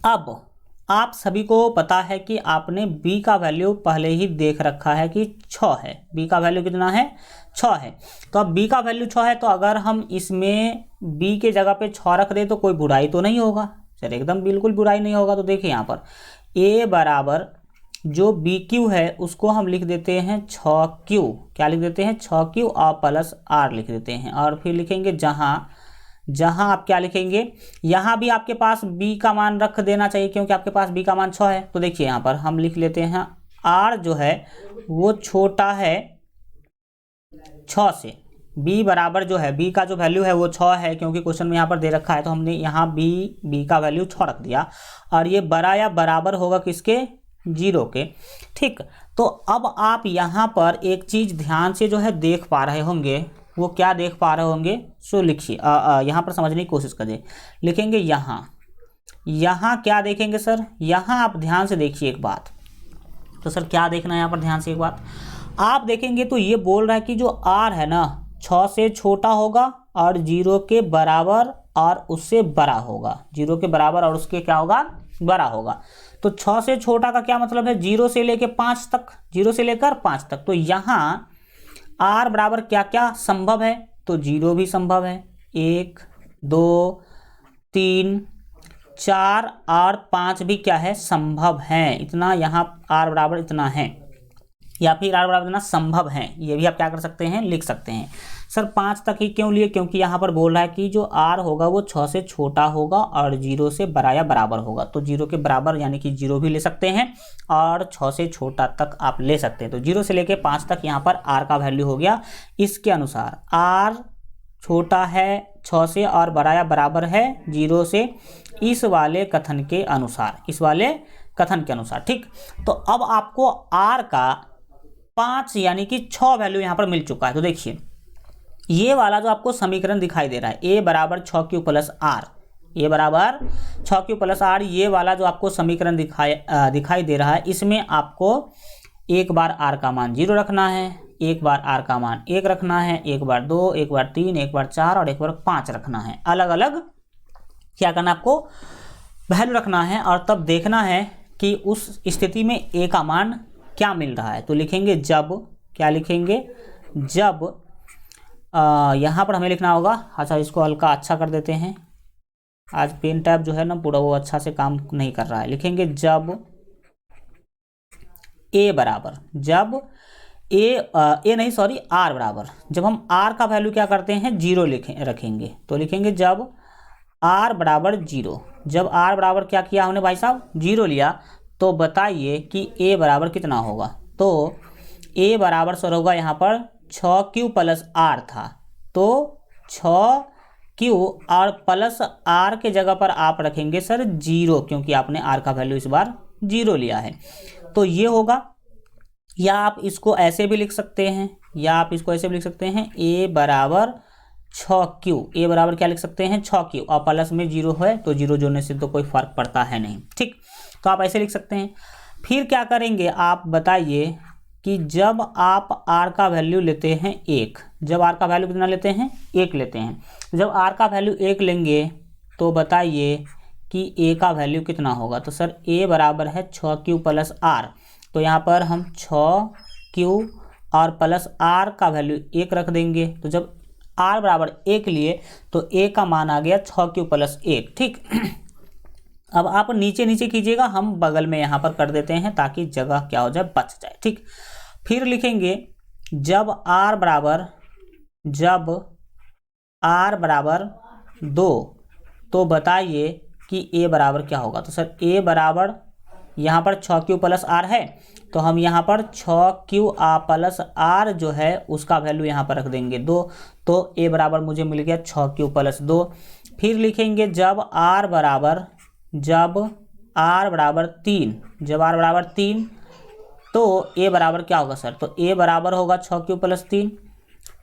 अब आप सभी को पता है कि आपने b का वैल्यू पहले ही देख रखा है कि 6 है, b का वैल्यू कितना है, 6 है। तो अब b का वैल्यू 6 है, तो अगर हम इसमें b के जगह पे 6 रख दें तो कोई बुराई तो नहीं होगा? सर एकदम बिल्कुल बुराई नहीं होगा। तो देखिए यहाँ पर a बराबर जो BQ है उसको हम लिख देते हैं 6Q। क्या लिख देते हैं, 6Q और प्लस R लिख देते हैं। और फिर लिखेंगे जहाँ आप क्या लिखेंगे, यहाँ भी आपके पास B का मान रख देना चाहिए क्योंकि आपके पास B का मान 6 है। तो देखिए यहाँ पर हम लिख लेते हैं R जो है वो छोटा है 6 से। B बराबर जो है, B का जो वैल्यू है वो 6 है क्योंकि क्वेश्चन में यहाँ पर दे रखा है, तो हमने यहाँ B का वैल्यू 6 रख दिया। और ये बड़ा या बराबर होगा किसके, 0 के। ठीक, तो अब आप यहाँ पर एक चीज़ ध्यान से जो है देख पा रहे होंगे, वो क्या देख पा रहे होंगे, सो लिखिए, यहाँ पर समझने की कोशिश करिए। लिखेंगे यहाँ क्या देखेंगे सर, यहाँ आप ध्यान से देखिए एक बात। तो सर क्या देखना है यहाँ पर, ध्यान से एक बात आप देखेंगे तो ये बोल रहा है कि जो r है ना 6 से छोटा होगा और 0 के बराबर और उससे बड़ा होगा, 0 के बराबर और उसके क्या होगा, बड़ा होगा। तो 6 से छोटा का क्या मतलब है, 0 से लेकर 5 तक, 0 से लेकर 5 तक। तो यहाँ r बराबर क्या क्या संभव है, तो 0 भी संभव है, 1 2 3, 4 और 5 भी क्या है, संभव है। इतना यहाँ r बराबर इतना है, या फिर r बराबर इतना संभव है, ये भी आप क्या कर सकते हैं, लिख सकते हैं। सर 5 तक ही क्यों लिए, क्योंकि यहाँ पर बोल रहा है कि जो r होगा वो 6 से छोटा होगा और 0 से बड़ा या बराबर होगा। तो 0 के बराबर यानी कि 0 भी ले सकते हैं और 6 से छोटा तक आप ले सकते हैं। तो 0 से लेके 5 तक यहाँ पर r का वैल्यू हो गया। इसके अनुसार r छोटा है 6 से और बड़ा या बराबर है 0 से, इस वाले कथन के अनुसार, इस वाले कथन के अनुसार। ठीक, तो अब आपको r का 5 यानी कि 6 वैल्यू यहाँ पर मिल चुका है। तो देखिए ये वाला जो आपको समीकरण दिखाई दे रहा है, a बराबर 6q प्लस r, a बराबर 6q प्लस r, ये वाला जो आपको समीकरण दिखाई दे रहा है, इसमें आपको एक बार r का मान 0 रखना है, एक बार r का मान 1 रखना है, एक बार 2, एक बार 3, एक बार 4 और एक बार 5 रखना है। अलग अलग क्या करना है, आपको वैल्यू रखना है और तब देखना है कि उस स्थिति में a का मान क्या मिल रहा है। तो लिखेंगे जब, क्या लिखेंगे, जब यहाँ पर हमें लिखना होगा, अच्छा इसको हल्का अच्छा कर देते हैं, आज पेन टैब जो है ना पूरा वो अच्छा से काम नहीं कर रहा है। लिखेंगे जब a बराबर, जब a नहीं सॉरी r बराबर, जब हम r का वैल्यू क्या करते हैं 0 रखेंगे। तो लिखेंगे जब r बराबर 0, जब r बराबर क्या किया हमने भाई साहब 0 लिया, तो बताइए कि a बराबर कितना होगा। तो a बराबर सर होगा यहाँ पर 6q प्लस r था, तो 6q और प्लस r के जगह पर आप रखेंगे सर 0, क्योंकि आपने r का वैल्यू इस बार 0 लिया है। तो ये होगा, या आप इसको ऐसे भी लिख सकते हैं, या आप इसको ऐसे भी लिख सकते हैं a बराबर 6q, a बराबर क्या लिख सकते हैं 6q, और प्लस में 0 है तो 0 जोड़ने से तो कोई फर्क पड़ता है नहीं। ठीक, तो आप ऐसे लिख सकते हैं। फिर क्या करेंगे आप बताइए कि जब आप r का वैल्यू लेते हैं 1, जब r का वैल्यू कितना लेते हैं 1 लेते हैं, जब r का वैल्यू 1 लेंगे तो बताइए कि a का वैल्यू कितना होगा। तो सर a बराबर है 6q प्लस r, तो यहाँ पर हम 6q और प्लस r का वैल्यू 1 रख देंगे। तो जब r बराबर 1 लिए तो a का मान आ गया 6q प्लस 1। ठीक, अब आप नीचे नीचे कीजिएगा, हम बगल में यहाँ पर कर देते हैं ताकि जगह क्या हो जाए, बच जाए। ठीक, फिर लिखेंगे जब r बराबर 2, तो बताइए कि a बराबर क्या होगा। तो सर a बराबर यहाँ पर 6q प्लस r है, तो हम यहाँ पर 6q प्लस r जो है उसका वैल्यू यहाँ पर रख देंगे 2, तो a बराबर मुझे मिल गया 6q प्लस 2। फिर लिखेंगे जब r बराबर 3, जब r बराबर 3, तो a बराबर क्या होगा सर। तो a बराबर होगा 6q प्लस 3,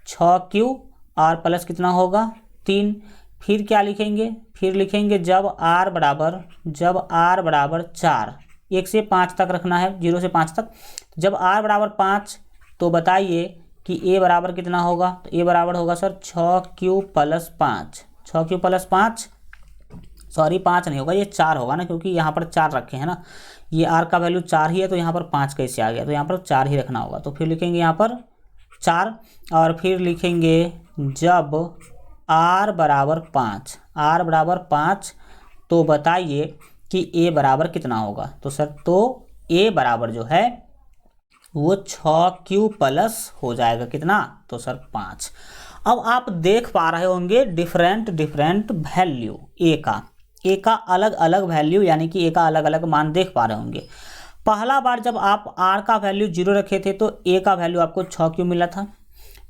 6q और प्लस कितना होगा 3। फिर क्या लिखेंगे, फिर लिखेंगे जब r बराबर 4, 1 से 5 तक रखना है, 0 से 5 तक। जब r बराबर 5, तो बताइए कि a बराबर कितना होगा। तो a बराबर होगा sir 6q plus 5, 6q plus 5, sorry 5 नहीं होगा, ये 4 होगा ना, क्योंकि यहाँ पर 4 रखे हैं ना, ये r का वैल्यू 4 ही है, तो यहाँ पर 5 कैसे आ गया, तो यहाँ पर 4 ही रखना होगा। तो फिर लिखेंगे यहाँ पर 4, और फिर लिखेंगे जब r बराबर 5, तो बताइए कि a बराबर कितना होगा। तो सर तो a बराबर जो है वो 6q प्लस हो जाएगा कितना, तो सर 5। अब आप देख पा रहे होंगे डिफरेंट वैल्यू a का अलग अलग वैल्यू, यानी कि a का अलग अलग मान देख पा रहे होंगे। पहला बार जब आप r का वैल्यू 0 रखे थे तो a का वैल्यू आपको 6q मिला था।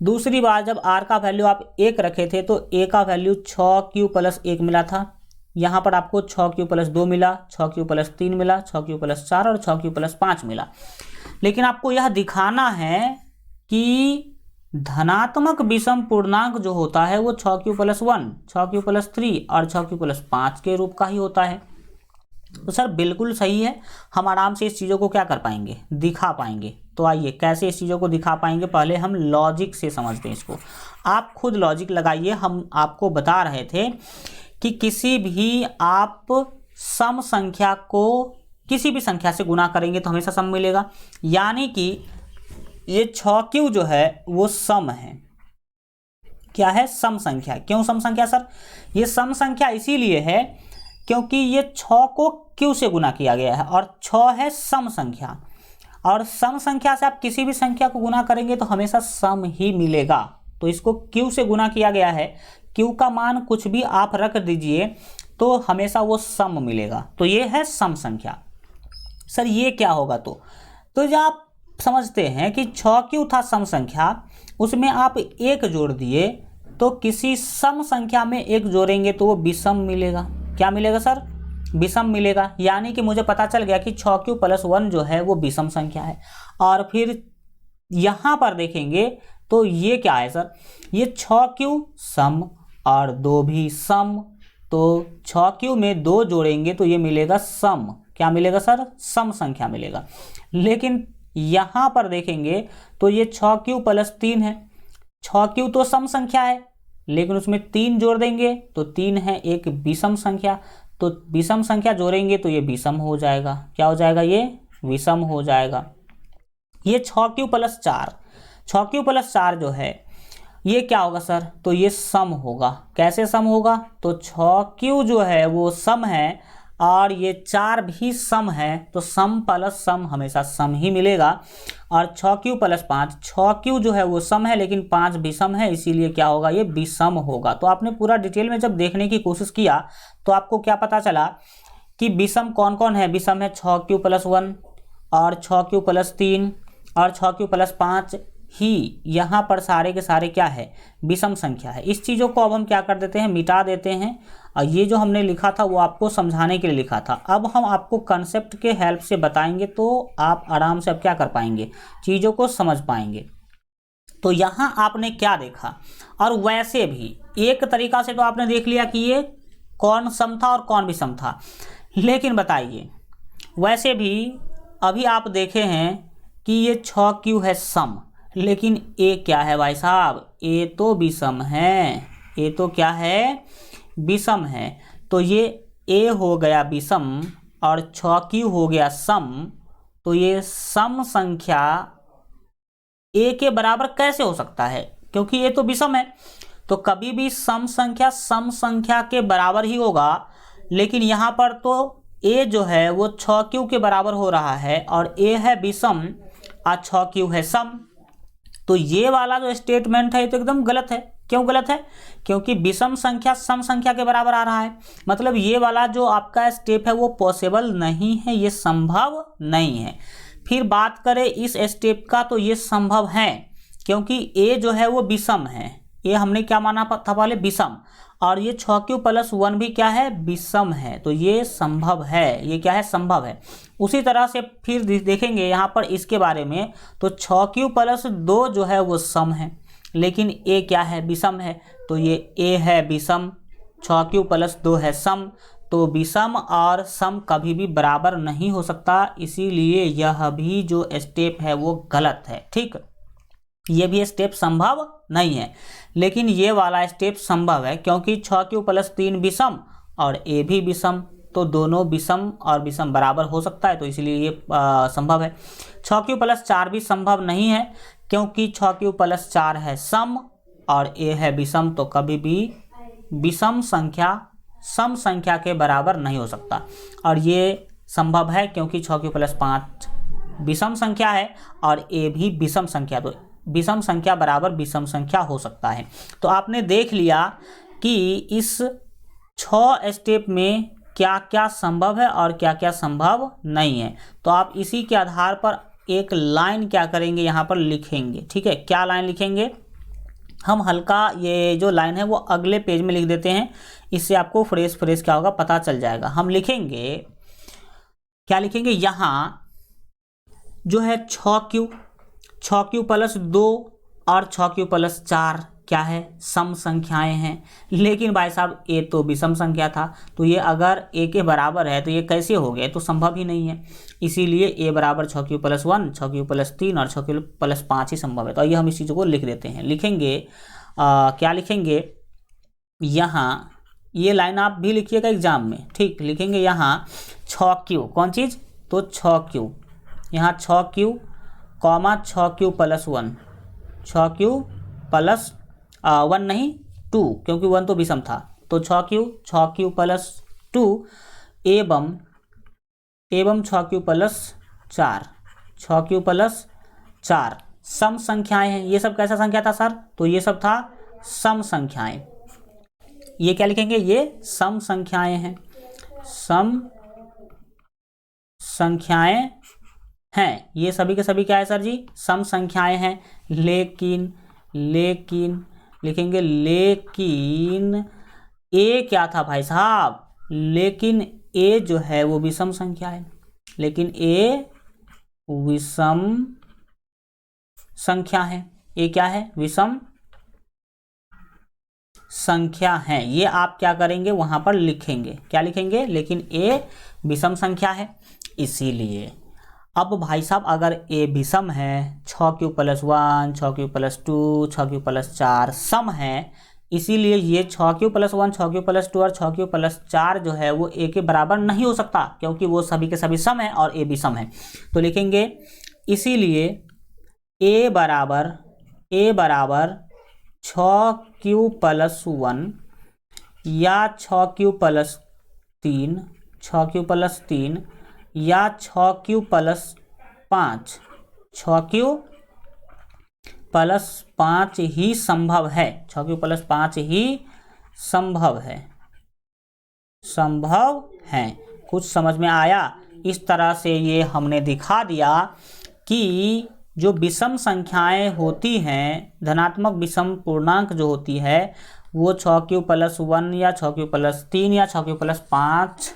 दूसरी बार जब r का वैल्यू आप 1 रखे थे तो a का वैल्यू 6q प्लस 1 मिला था। यहाँ पर आपको 6q प्लस 2 मिला, 6q प्लस 3 मिला, 6q प्लस 4 और 6q प्लस 5 मिला। लेकिन आपको यह दिखाना है कि धनात्मक विषम पूर्णांक जो होता है वो 6q प्लस 1, 6q प्लस 3 और 6q प्लस 5 के रूप का ही होता है। तो सर बिल्कुल सही है, हम आराम से इस चीज़ों को क्या कर पाएंगे, दिखा पाएंगे। तो आइए कैसे इस चीज़ों को दिखा पाएंगे, पहले हम लॉजिक से समझते हैं इसको। आप खुद लॉजिक लगाइए। हम आपको बता रहे थे कि किसी भी आप सम संख्या को किसी भी संख्या से गुना करेंगे तो हमेशा सम मिलेगा, यानी कि ये 6q जो है वो सम है, क्या है? सम संख्या। क्यों सम संख्या सर? ये सम संख्या इसीलिए है क्योंकि ये 6 को q से गुना किया गया है और 6 है सम संख्या, और सम संख्या से आप किसी भी संख्या को गुना करेंगे तो हमेशा सम ही मिलेगा। तो इसको q से गुना किया गया है, q का मान कुछ भी आप रख दीजिए तो हमेशा वो सम मिलेगा। तो ये है सम संख्या। सर ये क्या होगा? तो जो आप समझते हैं कि 6q था सम संख्या, उसमें आप 1 जोड़ दिए तो किसी सम संख्या में 1 जोड़ेंगे तो वो विषम मिलेगा। क्या मिलेगा सर? विषम मिलेगा। यानी कि मुझे पता चल गया कि 6q + 1 जो है वो विषम संख्या है। और फिर यहाँ पर देखेंगे तो ये क्या है सर? ये 6q सम और 2 भी सम, तो 6q में 2 जोड़ेंगे तो ये मिलेगा सम। क्या मिलेगा सर? सम संख्या मिलेगा। लेकिन यहाँ पर देखेंगे तो ये 6q + 3 है। 6q तो सम संख्या है, लेकिन उसमें 3 जोड़ देंगे तो 3 है एक विषम संख्या, तो विषम संख्या जोड़ेंगे तो ये विषम हो जाएगा। क्या हो जाएगा? ये विषम हो जाएगा। ये 6q + 4, 6q + 4 जो है ये क्या होगा सर? तो ये सम होगा। कैसे सम होगा? तो 6q जो है वो सम है और ये 4 भी सम है, तो सम प्लस सम हमेशा सम ही मिलेगा। और 6q + 5, 6q जो है वो सम है लेकिन 5 विषम है, इसीलिए क्या होगा? ये विषम होगा। तो आपने पूरा डिटेल में जब देखने की कोशिश किया तो आपको क्या पता चला कि विषम कौन कौन है? विषम है 6q + 1 और 6q + 3 और 6q + 5 ही यहाँ पर सारे के सारे क्या है? विषम संख्या है। इस चीज़ों को अब हम क्या कर देते हैं? मिटा देते हैं। और ये जो हमने लिखा था वो आपको समझाने के लिए लिखा था। अब हम आपको कंसेप्ट के हेल्प से बताएंगे तो आप आराम से अब क्या कर पाएंगे? चीज़ों को समझ पाएंगे। तो यहाँ आपने क्या देखा? और वैसे भी एक तरीका से तो आपने देख लिया कि ये कौन सम था और कौन विषम था, लेकिन बताइए वैसे भी अभी आप देखे हैं कि ये 6q है सम, लेकिन ए क्या है भाई साहब? ए तो विषम है। ए तो क्या है? विषम है। तो ये ए हो गया विषम और 6q हो गया सम, तो ये सम संख्या ए के बराबर कैसे हो सकता है? क्योंकि ये तो विषम है, तो कभी भी सम संख्या के बराबर ही होगा। लेकिन यहाँ पर तो ए जो है वो 6q के बराबर हो रहा है और ए है विषम और 6q है सम। तो ये वाला जो स्टेटमेंट है ये तो एकदम गलत है। क्यों गलत है? क्योंकि विषम संख्या सम संख्या के बराबर आ रहा है, मतलब ये वाला जो आपका स्टेप है वो पॉसिबल नहीं है, ये संभव नहीं है। फिर बात करें इस स्टेप का तो ये संभव है, क्योंकि ए जो है वो विषम है। ये हमने क्या माना था पहले? विषम। और ये 6q + 1 भी क्या है? विषम है। तो ये संभव है। ये क्या है? संभव है। उसी तरह से फिर देखेंगे यहाँ पर इसके बारे में, तो 6q + 2 जो है वो सम है, लेकिन ए क्या है? विषम है। तो ये ए है विषम, 6q + 2 है सम। तो विषम और सम कभी भी बराबर नहीं हो सकता, इसीलिए यह भी जो स्टेप है वो गलत है। ठीक, ये भी स्टेप संभव नहीं है, लेकिन ये वाला स्टेप संभव है, क्योंकि 6q + 3 विषम और ए भी विषम, तो दोनों विषम और विषम बराबर हो सकता है, तो इसलिए ये संभव है। 6q + 4 भी संभव नहीं है, क्योंकि 6q + 4 है सम और ए है विषम, तो कभी भी विषम संख्या सम संख्या के बराबर नहीं हो सकता। और ये संभव है क्योंकि 6q + 5 विषम संख्या है और ए भी विषम संख्या, तो विषम संख्या बराबर विषम संख्या हो सकता है। तो आपने देख लिया कि इस 6 स्टेप में क्या क्या संभव है और क्या क्या संभव नहीं है। तो आप इसी के आधार पर एक लाइन क्या करेंगे? यहाँ पर लिखेंगे। ठीक है, क्या लाइन लिखेंगे? हम हल्का ये जो लाइन है वो अगले पेज में लिख देते हैं, इससे आपको फ्रेश क्या होगा पता चल जाएगा। हम लिखेंगे, क्या लिखेंगे? यहाँ जो है 6q + 2 और 6q + 4 क्या है? सम संख्याएं हैं। लेकिन भाई साहब ए तो विषम संख्या था, तो ये अगर ए के बराबर है तो ये कैसे हो गया? तो संभव ही नहीं है, इसीलिए ए बराबर 6q + 1, 6q + 3 और 6q + 5 ही संभव है। तो आइए हम इस चीज़ को लिख देते हैं। लिखेंगे क्या लिखेंगे? यहाँ ये लाइन आप भी लिखिएगा एग्जाम में। ठीक, लिखेंगे यहाँ 6q, कौन चीज़? तो 6q, यहाँ 6q, 6q + 1, 6q + 1 नहीं 2, क्योंकि 1 तो विषम था। तो 6 प्लस 2 एवं 6 प्लस 4, 6 प्लस 4 सम संख्याएं हैं। ये सब कैसा संख्या था सर? तो ये सब था सम संख्याएं। ये क्या लिखेंगे? ये सम संख्याएं हैं, सम संख्याएं हैं। ये सभी के सभी क्या है सर जी? सम संख्याएं हैं। लेकिन लिखेंगे लेकिन ए क्या था भाई साहब? लेकिन ए जो है वो विषम संख्या है। लेकिन ए विषम संख्या है। ए क्या है? विषम संख्या है। ये आप क्या करेंगे? वहां पर लिखेंगे। क्या लिखेंगे? लेकिन ए विषम संख्या है। इसीलिए अब भाई साहब अगर ए विषम है, 6 प्लस 1, 6 प्लस 2, 6 प्लस 4 सम है, इसीलिए ये 6 प्लस 1, 6 प्लस 2 और 6 प्लस 4 जो है वो ए के बराबर नहीं हो सकता, क्योंकि वो सभी के सभी सम है और ए भी सम है। तो लिखेंगे इसीलिए ए बराबर 6 प्लस 1 या 6 प्लस 3, 6 प्लस 3 या 6 प्लस 5, 6 प्लस 5 ही संभव है। 6 प्लस 5 ही संभव है। कुछ समझ में आया? इस तरह से ये हमने दिखा दिया कि जो विषम संख्याएं होती हैं, धनात्मक विषम पूर्णांक जो होती है, वो 6 प्लस 1 या 6 प्लस 3 या 6 प्लस 5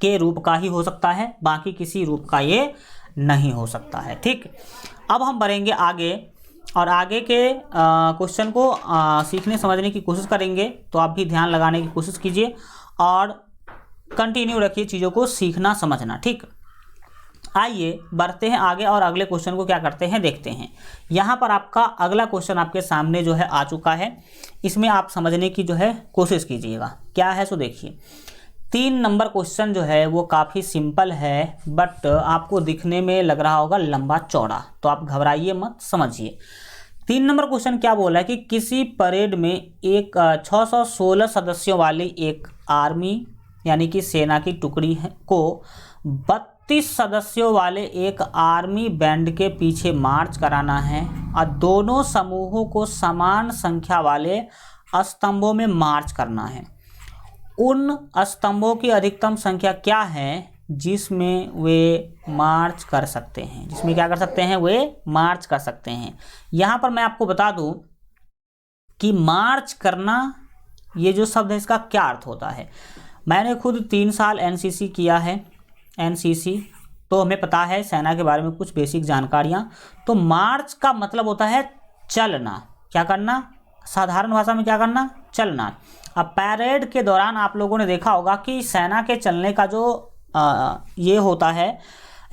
के रूप का ही हो सकता है, बाकी किसी रूप का ये नहीं हो सकता है। ठीक, अब हम बढ़ेंगे आगे और आगे के क्वेश्चन को सीखने समझने की कोशिश करेंगे। तो आप भी ध्यान लगाने की कोशिश कीजिए और कंटिन्यू रखिए चीज़ों को सीखना समझना। ठीक, आइए बढ़ते हैं आगे और अगले क्वेश्चन को क्या करते हैं देखते हैं। यहाँ पर आपका अगला क्वेश्चन आपके सामने जो है आ चुका है। इसमें आप समझने की जो है कोशिश कीजिएगा। क्या है सो देखिए, 3 नंबर क्वेश्चन जो है वो काफ़ी सिंपल है, बट आपको दिखने में लग रहा होगा लंबा चौड़ा, तो आप घबराइए मत, समझिए। 3 नंबर क्वेश्चन क्या बोला है कि किसी परेड में एक 616 सदस्यों वाली एक आर्मी यानी कि सेना की टुकड़ी को 32 सदस्यों वाले एक आर्मी बैंड के पीछे मार्च कराना है और दोनों समूहों को समान संख्या वाले स्तंभों में मार्च करना है। उन स्तंभों की अधिकतम संख्या क्या है जिसमें वे मार्च कर सकते हैं? जिसमें क्या कर सकते हैं? वे मार्च कर सकते हैं। यहाँ पर मैं आपको बता दूं कि मार्च करना ये जो शब्द है इसका क्या अर्थ होता है। मैंने खुद 3 साल एनसीसी किया है, एनसीसी, तो हमें पता है सेना के बारे में कुछ बेसिक जानकारियाँ। तो मार्च का मतलब होता है चलना। क्या करना? साधारण भाषा में क्या करना? चलना। अब पैरेड के दौरान आप लोगों ने देखा होगा कि सेना के चलने का जो ये होता है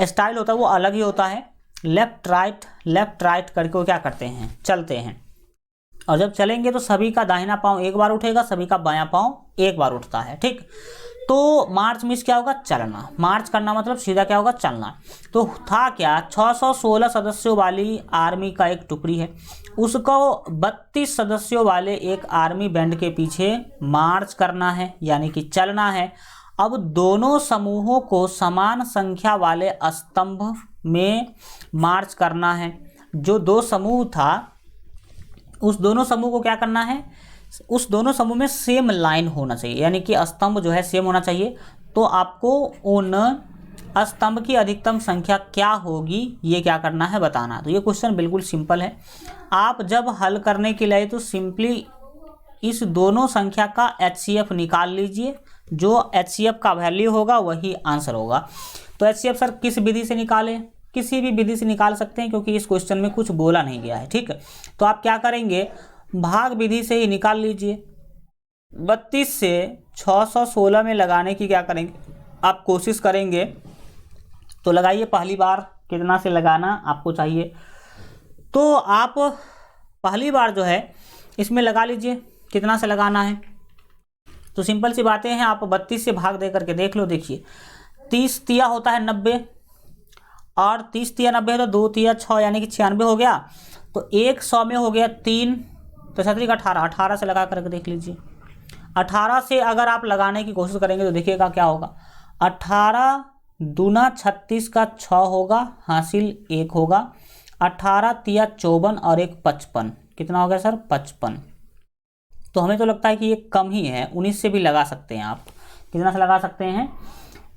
स्टाइल होता है वो अलग ही होता है। लेफ्ट राइट करके वो क्या करते हैं? चलते हैं। और जब चलेंगे तो सभी का दाहिना पांव एक बार उठेगा, सभी का बायां पांव एक बार उठता है। ठीक, तो मार्च मीन्स क्या होगा? चलना। मार्च करना मतलब सीधा क्या होगा? चलना। तो था क्या? 616 सदस्यों वाली आर्मी का एक टुकड़ी है, उसको 32 सदस्यों वाले एक आर्मी बैंड के पीछे मार्च करना है, यानी कि चलना है। अब दोनों समूहों को समान संख्या वाले स्तंभ में मार्च करना है। जो 2 समूह था उस दोनों समूह को क्या करना है? उस दोनों समूह में सेम लाइन होना चाहिए, यानी कि स्तंभ जो है सेम होना चाहिए। तो आपको उन स्तंभ की अधिकतम संख्या क्या होगी ये क्या करना है? बताना। तो ये क्वेश्चन बिल्कुल सिंपल है। आप जब हल करने के लिए तो सिंपली इस दोनों संख्या का HCF निकाल लीजिए। जो HCF का वैल्यू होगा वही आंसर होगा। तो HCF सर किस विधि से निकालें? किसी भी विधि से निकाल सकते हैं, क्योंकि इस क्वेश्चन में कुछ बोला नहीं गया है। ठीक है, तो आप क्या करेंगे? भाग विधि से ही निकाल लीजिए। 32 से 616 में लगाने की क्या करेंगे? आप कोशिश करेंगे। तो लगाइए, पहली बार कितना से लगाना आपको चाहिए, तो आप पहली बार जो है इसमें लगा लीजिए। कितना से लगाना है? तो सिंपल सी बातें हैं, आप 32 से भाग दे करके देख लो। देखिए 30 तिया होता है 90 और 30 तिया 90 है तो 2 तिया 6 यानी कि 96 हो गया। तो 100 में हो गया 3 तो 6 3 18, 18 से लगा करके देख लीजिए। 18 से अगर आप लगाने की कोशिश करेंगे तो देखिएगा क्या होगा। 18 दूना 36 का 6 होगा, हासिल 1 होगा। 18 तिया 54 और 1 55, कितना हो गया सर? 55। तो हमें तो लगता है कि ये कम ही है, 19 से भी लगा सकते हैं आप। कितना से लगा सकते हैं?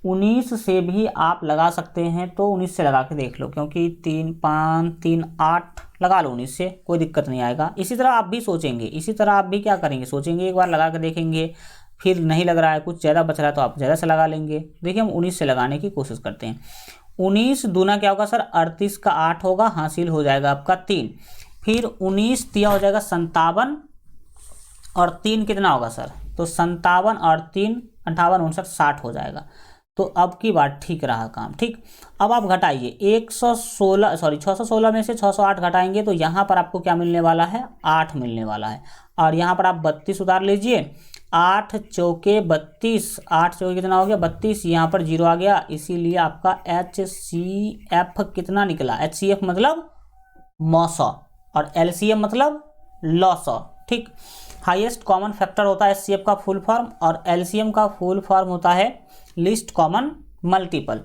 19 से भी आप लगा सकते हैं। तो 19 से लगा के देख लो, क्योंकि 3 5 3 8 लगा लो 19 से, कोई दिक्कत नहीं आएगा। इसी तरह आप भी सोचेंगे, इसी तरह आप भी क्या करेंगे, सोचेंगे, एक बार लगा के देखेंगे, फिर नहीं लग रहा है, कुछ ज़्यादा बच रहा है तो आप ज़्यादा से लगा लेंगे। देखिए हम 19 से लगाने की कोशिश करते हैं। 19 दूना क्या होगा सर? 38 का 8 होगा, हासिल हो जाएगा आपका 3। फिर 19 तिया हो जाएगा 57 और 3 कितना होगा सर? तो 57 और 3 58 59 60 हो जाएगा। तो अब की बात ठीक रहा काम, ठीक। अब आप घटाइए 616 में से 608 घटाएंगे तो यहाँ पर आपको क्या मिलने वाला है? 8 मिलने वाला है। और यहाँ पर आप 32 उतार लीजिए। 8 चौके 32, 8 चौके कितना हो गया? 32। यहाँ पर 0 आ गया, इसीलिए आपका HCF कितना निकला? HCF मतलब मौसौ और LCM मतलब लॉसौ, ठीक। हाईएस्ट कॉमन फैक्टर होता है HCF का फुल फॉर्म, और LCM का फुल फॉर्म होता है लिस्ट कॉमन मल्टीपल।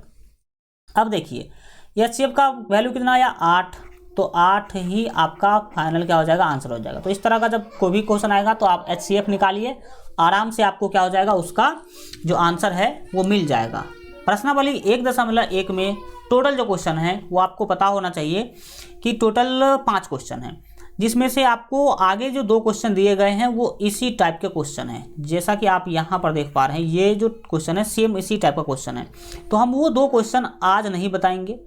अब देखिए HCF का वैल्यू कितना आया? 8। तो 8 ही आपका फाइनल क्या हो जाएगा? आंसर हो जाएगा। तो इस तरह का जब कोई भी क्वेश्चन आएगा तो आप HCF निकालिए, आराम से आपको क्या हो जाएगा? उसका जो आंसर है वो मिल जाएगा। प्रश्नावली 1.1 में टोटल जो क्वेश्चन है वो आपको पता होना चाहिए कि टोटल 5 क्वेश्चन हैं, जिसमें से आपको आगे जो 2 क्वेश्चन दिए गए हैं वो इसी टाइप के क्वेश्चन हैं। जैसा कि आप यहाँ पर देख पा रहे हैं, ये जो क्वेश्चन है सेम इसी टाइप का क्वेश्चन है। तो हम वो 2 क्वेश्चन आज नहीं बताएंगे,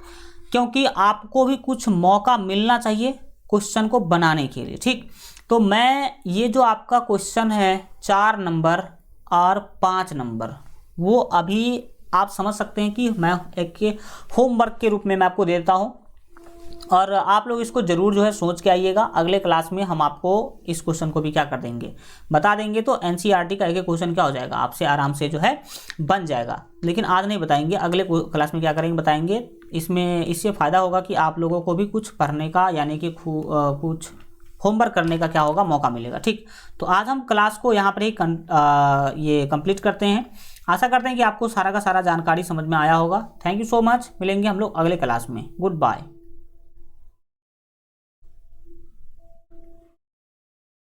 क्योंकि आपको भी कुछ मौका मिलना चाहिए क्वेश्चन को बनाने के लिए, ठीक। तो मैं ये जो आपका क्वेश्चन है 4 नंबर और 5 नंबर, वो अभी आप समझ सकते हैं कि मैं एक होमवर्क के रूप में मैं आपको देता हूँ, और आप लोग इसको ज़रूर जो है सोच के आइएगा। अगले क्लास में हम आपको इस क्वेश्चन को भी क्या कर देंगे? बता देंगे। तो NCERT का एक क्वेश्चन क्या हो जाएगा? आपसे आराम से जो है बन जाएगा। लेकिन आज नहीं बताएंगे, अगले क्लास में क्या करेंगे बताएंगे। इसमें इससे फ़ायदा होगा कि आप लोगों को भी कुछ पढ़ने का, यानी कि कुछ होमवर्क करने का क्या होगा? मौका मिलेगा, ठीक। तो आज हम क्लास को यहाँ पर ही ये कंप्लीट करते हैं। आशा करते हैं कि आपको सारा का सारा जानकारी समझ में आया होगा। Thank you so much. मिलेंगे हम लोग अगले क्लास में। Good bye.